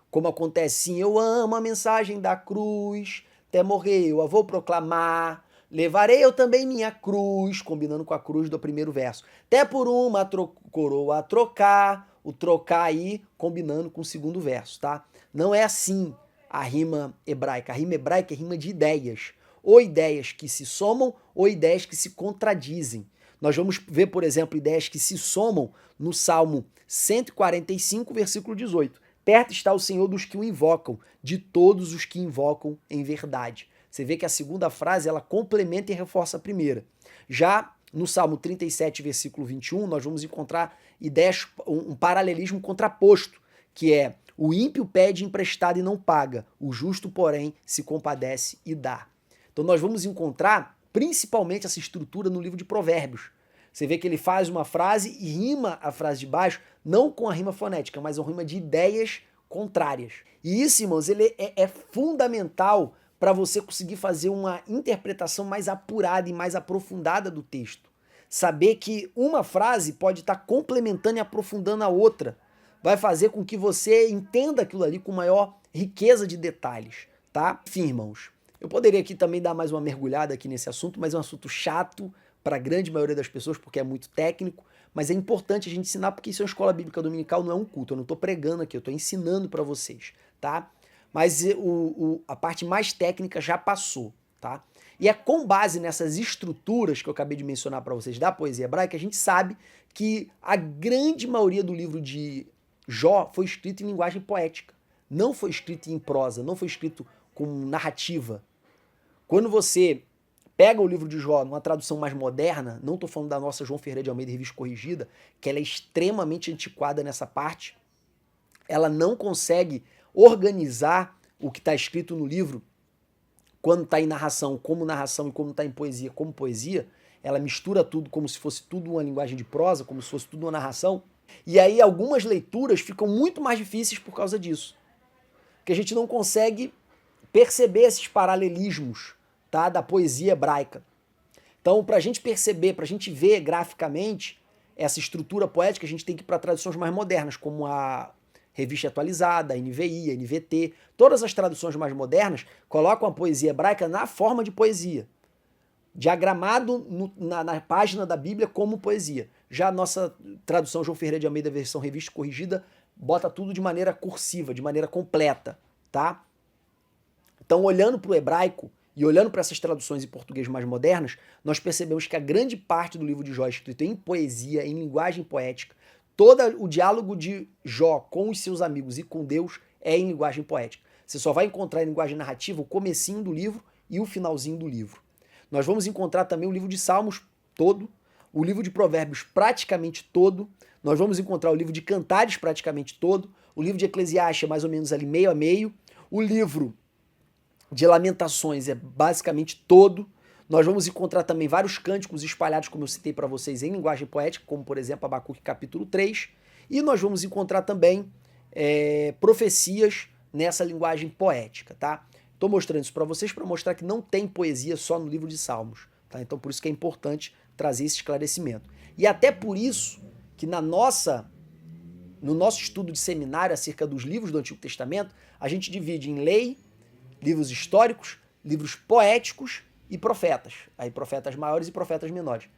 Como acontece sim, eu amo a mensagem da cruz, até morrer eu a vou proclamar, levarei eu também minha cruz, combinando com a cruz do primeiro verso. Até por uma coroa a trocar, o trocar aí combinando com o segundo verso, tá? Não é assim a rima hebraica. A rima hebraica é rima de ideias. Ou ideias que se somam, ou ideias que se contradizem. Nós vamos ver, por exemplo, ideias que se somam no Salmo 145, versículo 18. Perto está o Senhor dos que o invocam, de todos os que invocam em verdade. Você vê que a segunda frase, ela complementa e reforça a primeira. Já no Salmo 37, versículo 21, nós vamos encontrar ideias, um paralelismo contraposto, que é: o ímpio pede emprestado e não paga, o justo, porém, se compadece e dá. Então nós vamos encontrar principalmente essa estrutura no livro de Provérbios. Você vê que ele faz uma frase e rima a frase de baixo, não com a rima fonética, mas uma rima de ideias contrárias. E isso, irmãos, ele é fundamental para você conseguir fazer uma interpretação mais apurada e mais aprofundada do texto. Saber que uma frase pode estar complementando e aprofundando a outra. Vai fazer com que você entenda aquilo ali com maior riqueza de detalhes, tá? Enfim, irmãos, eu poderia aqui também dar mais uma mergulhada aqui nesse assunto, mas é um assunto chato para a grande maioria das pessoas, porque é muito técnico, mas é importante a gente ensinar, porque isso é uma escola bíblica dominical, não é um culto. Eu não estou pregando aqui, eu estou ensinando para vocês, tá? Mas a parte mais técnica já passou, tá? E é com base nessas estruturas que eu acabei de mencionar para vocês da poesia hebraica, a gente sabe que a grande maioria do livro de Jó foi escrito em linguagem poética. Não foi escrito em prosa, não foi escrito com narrativa. Quando você pega o livro de Jó numa tradução mais moderna, não estou falando da nossa João Ferreira de Almeida Revista Corrigida, que ela é extremamente antiquada nessa parte, ela não consegue organizar o que está escrito no livro quando está em narração e quando está em poesia como poesia. Ela mistura tudo como se fosse tudo uma linguagem de prosa, como se fosse tudo uma narração. E aí algumas leituras ficam muito mais difíceis por causa disso. Porque a gente não consegue perceber esses paralelismos, tá, da poesia hebraica. Então, para a gente perceber, para a gente ver graficamente essa estrutura poética, a gente tem que ir para traduções mais modernas, como a Revista Atualizada, a NVI, a NVT. Todas as traduções mais modernas colocam a poesia hebraica na forma de poesia, diagramado na página da Bíblia como poesia. Já a nossa tradução João Ferreira de Almeida, versão Revista Corrigida, bota tudo de maneira cursiva, de maneira completa, tá? Então, olhando para o hebraico e olhando para essas traduções em português mais modernas, nós percebemos que a grande parte do livro de Jó é escrito em poesia, em linguagem poética. Todo o diálogo de Jó com os seus amigos e com Deus é em linguagem poética. Você só vai encontrar em linguagem narrativa o comecinho do livro e o finalzinho do livro. Nós vamos encontrar também o livro de Salmos todo, o livro de Provérbios praticamente todo, nós vamos encontrar o livro de Cantares praticamente todo, o livro de Eclesiastes é mais ou menos ali meio a meio, o livro de Lamentações é basicamente todo. Nós vamos encontrar também vários cânticos espalhados, como eu citei para vocês, em linguagem poética, como por exemplo Abacuque capítulo 3, e nós vamos encontrar também profecias nessa linguagem poética, tá? Estou mostrando isso para vocês para mostrar que não tem poesia só no livro de Salmos, tá? Então por isso que é importante trazer esse esclarecimento. E até por isso que no nosso estudo de seminário acerca dos livros do Antigo Testamento, a gente divide em lei, livros históricos, livros poéticos e profetas. Aí profetas maiores e profetas menores.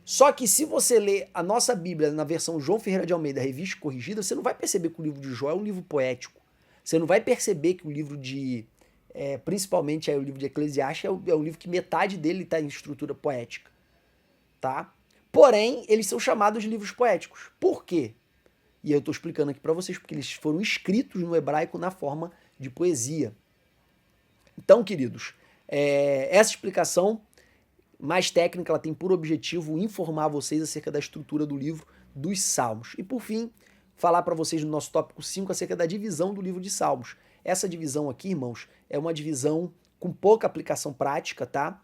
Só que se você ler a nossa Bíblia na versão João Ferreira de Almeida, revista e corrigida, você não vai perceber que o livro de Jó é um livro poético. Você não vai perceber que o livro de, principalmente aí, o livro de Eclesiastes, é um livro que metade dele está em estrutura poética. Tá? Porém, eles são chamados de livros poéticos. Por quê? E eu estou explicando aqui para vocês, porque eles foram escritos no hebraico na forma de poesia. Então, queridos, essa explicação mais técnica, ela tem por objetivo informar vocês acerca da estrutura do livro dos Salmos. E por fim, falar para vocês no nosso tópico 5 acerca da divisão do livro de Salmos. Essa divisão aqui, irmãos, é uma divisão com pouca aplicação prática, tá?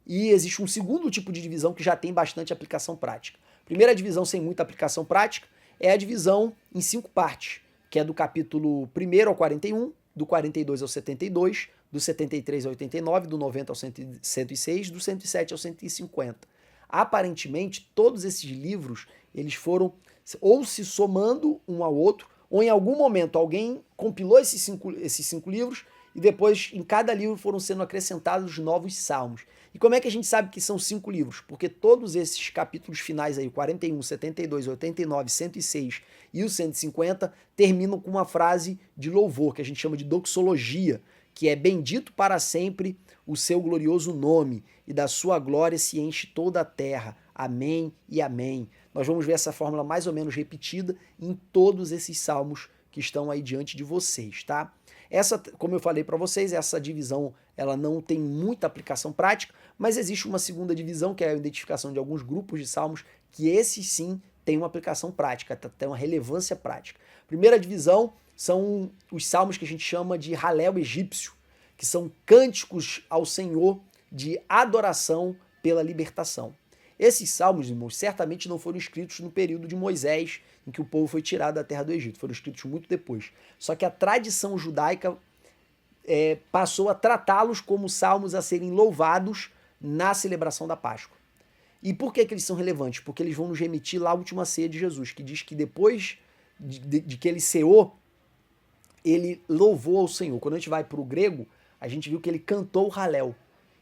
E existe um segundo tipo de divisão que já tem bastante aplicação prática. Primeira divisão sem muita aplicação prática é a divisão em 5 partes, que é do capítulo 1 ao 41, do 42 ao 72, do 73 ao 89, do 90 ao 106, do 107 ao 150. Aparentemente, todos esses livros, eles foram ou se somando um ao outro, ou em algum momento alguém compilou esses cinco livros e depois em cada livro foram sendo acrescentados novos salmos. E como é que a gente sabe que são 5 livros? Porque todos esses capítulos finais aí, 41, 72, 89, 106 e o 150, terminam com uma frase de louvor, que a gente chama de doxologia, que é bendito para sempre o seu glorioso nome, e da sua glória se enche toda a terra. Amém e amém. Nós vamos ver essa fórmula mais ou menos repetida em todos esses salmos que estão aí diante de vocês, tá? Essa, como eu falei para vocês, essa divisão ela não tem muita aplicação prática, mas existe uma segunda divisão, que é a identificação de alguns grupos de salmos, que esses sim têm uma aplicação prática, tem uma relevância prática. Primeira divisão são os salmos que a gente chama de Halel egípcio, que são cânticos ao Senhor de adoração pela libertação. Esses salmos, irmãos, certamente não foram escritos no período de Moisés, em que o povo foi tirado da terra do Egito. Foram escritos muito depois. Só que a tradição judaica passou a tratá-los como salmos a serem louvados na celebração da Páscoa. E por que eles são relevantes? Porque eles vão nos remitir lá à última ceia de Jesus, que diz que depois de que ele ceou, ele louvou ao Senhor. Quando a gente vai para o grego, a gente viu que ele cantou o Halel.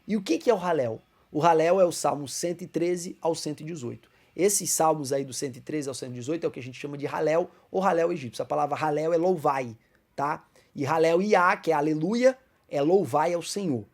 E o que é o Halel? O Halel é o Salmo 113 ao 118. Esses salmos aí do 113 ao 118 é o que a gente chama de Halel ou Halel egípcio. A palavra Halel é louvai, tá? E Halel Iá, que é aleluia, é louvai ao Senhor.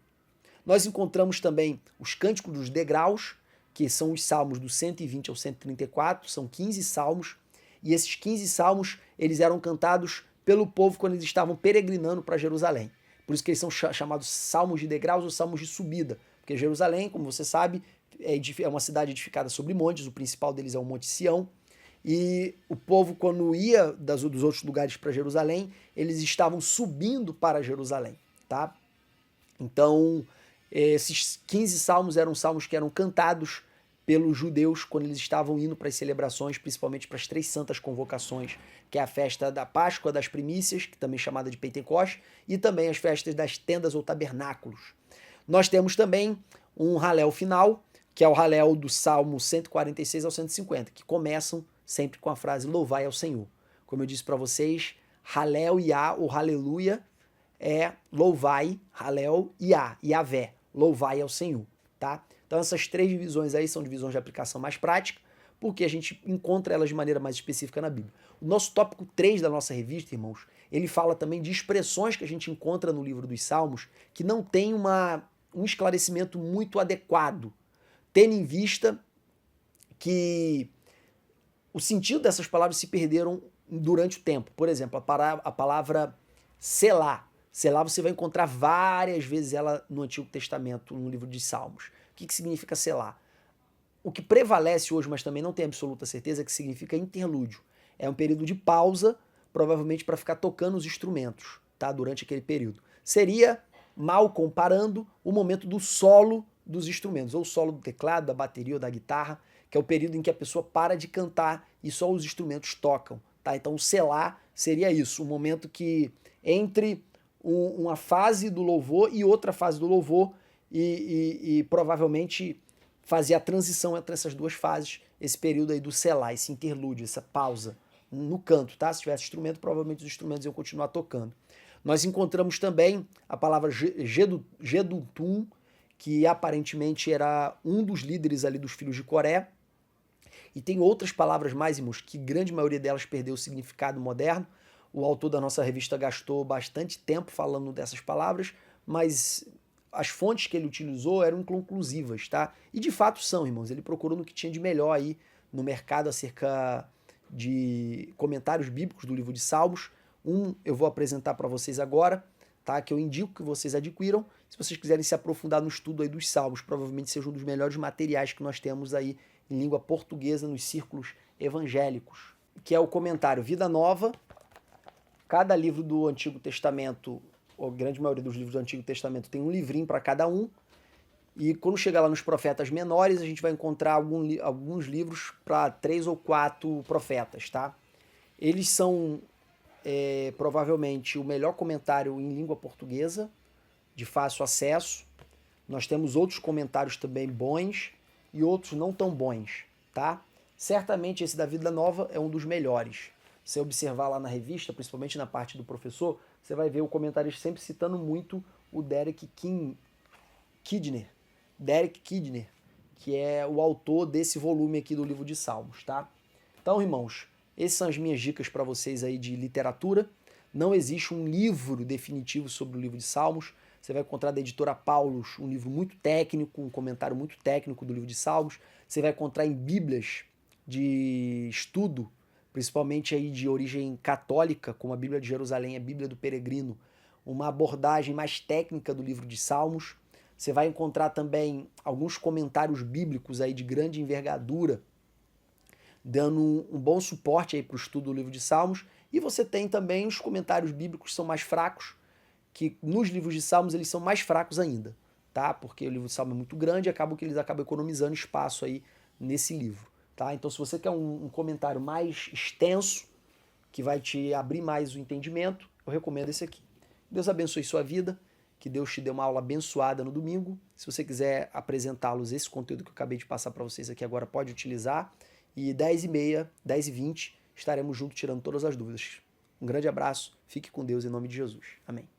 Nós encontramos também os cânticos dos degraus, que são os salmos do 120 ao 134, são 15 salmos, e esses 15 salmos, eles eram cantados pelo povo quando eles estavam peregrinando para Jerusalém. Por isso que eles são chamados salmos de degraus ou salmos de subida, porque Jerusalém, como você sabe, é uma cidade edificada sobre montes, o principal deles é o Monte Sião, e o povo, quando ia dos outros lugares para Jerusalém, eles estavam subindo para Jerusalém, tá? Então, esses 15 salmos eram salmos que eram cantados pelos judeus quando eles estavam indo para as celebrações, principalmente para as 3 santas convocações, que é a festa da Páscoa das Primícias, que também é chamada de Pentecoste, e também as festas das tendas ou tabernáculos. Nós temos também um Halel final, que é o Halel do Salmo 146 ao 150, que começam sempre com a frase louvai ao Senhor. Como eu disse para vocês, Halel Iá ou Aleluia é louvai, Halel Iá, Yavé, louvai ao Senhor, tá? Então essas 3 divisões aí são divisões de aplicação mais prática, porque a gente encontra elas de maneira mais específica na Bíblia. O nosso tópico 3 da nossa revista, irmãos, ele fala também de expressões que a gente encontra no livro dos Salmos que não tem um esclarecimento muito adequado, tendo em vista que o sentido dessas palavras se perderam durante o tempo. Por exemplo, a palavra selá. Selá você vai encontrar várias vezes ela no Antigo Testamento, no livro de Salmos. O que significa selá? O que prevalece hoje, mas também não tem absoluta certeza, é que significa interlúdio. É um período de pausa, provavelmente para ficar tocando os instrumentos, tá? Durante aquele período. Seria, mal comparando, o momento do solo dos instrumentos, ou o solo do teclado, da bateria ou da guitarra, que é o período em que a pessoa para de cantar e só os instrumentos tocam, tá? Então o selá seria isso, um momento que entre uma fase do louvor e outra fase do louvor e provavelmente fazia a transição entre essas duas fases, esse período aí do selá, esse interlúdio, essa pausa no canto, tá? Se tivesse instrumento, provavelmente os instrumentos iam continuar tocando. Nós encontramos também a palavra Gedutum, que aparentemente era um dos líderes ali dos filhos de Coré. E tem outras palavras mais, irmãos, que grande maioria delas perdeu o significado moderno. O autor da nossa revista gastou bastante tempo falando dessas palavras, mas as fontes que ele utilizou eram inconclusivas, tá? E de fato são, irmãos. Ele procurou no que tinha de melhor aí no mercado acerca de comentários bíblicos do livro de Salmos. Eu vou apresentar para vocês agora, tá? Que eu indico que vocês adquiram. Se vocês quiserem se aprofundar no estudo aí dos Salmos, provavelmente seja um dos melhores materiais que nós temos aí em língua portuguesa nos círculos evangélicos, que é o comentário Vida Nova. Cada livro do Antigo Testamento, ou a grande maioria dos livros do Antigo Testamento, tem um livrinho para cada um. E quando chegar lá nos profetas menores, a gente vai encontrar alguns livros para 3 ou 4 profetas, tá? Eles são provavelmente o melhor comentário em língua portuguesa, de fácil acesso. Nós temos outros comentários também bons e outros não tão bons, tá? Certamente esse da Vida Nova é um dos melhores. Se você observar lá na revista, principalmente na parte do professor, você vai ver o comentarista sempre citando muito o Derek Kidner, que é o autor desse volume aqui do livro de Salmos, tá? Então, irmãos, essas são as minhas dicas para vocês aí de literatura. Não existe um livro definitivo sobre o livro de Salmos. Você vai encontrar da editora Paulus um livro muito técnico, um comentário muito técnico do livro de Salmos. Você vai encontrar em bíblias de estudo, principalmente aí de origem católica, como a Bíblia de Jerusalém, a Bíblia do Peregrino, uma abordagem mais técnica do livro de Salmos. Você vai encontrar também alguns comentários bíblicos aí de grande envergadura, dando um bom suporte aí para o estudo do livro de Salmos. E você tem também os comentários bíblicos que são mais fracos, que nos livros de Salmos eles são mais fracos ainda, tá? Porque o livro de Salmos é muito grande e acaba que eles acabam economizando espaço aí nesse livro, tá? Então, se você quer um comentário mais extenso, que vai te abrir mais o entendimento, eu recomendo esse aqui. Deus abençoe sua vida, que Deus te dê uma aula abençoada no domingo. Se você quiser apresentá-los, esse conteúdo que eu acabei de passar para vocês aqui agora, pode utilizar. E 10h30, 10h20, estaremos juntos tirando todas as dúvidas. Um grande abraço, fique com Deus em nome de Jesus. Amém.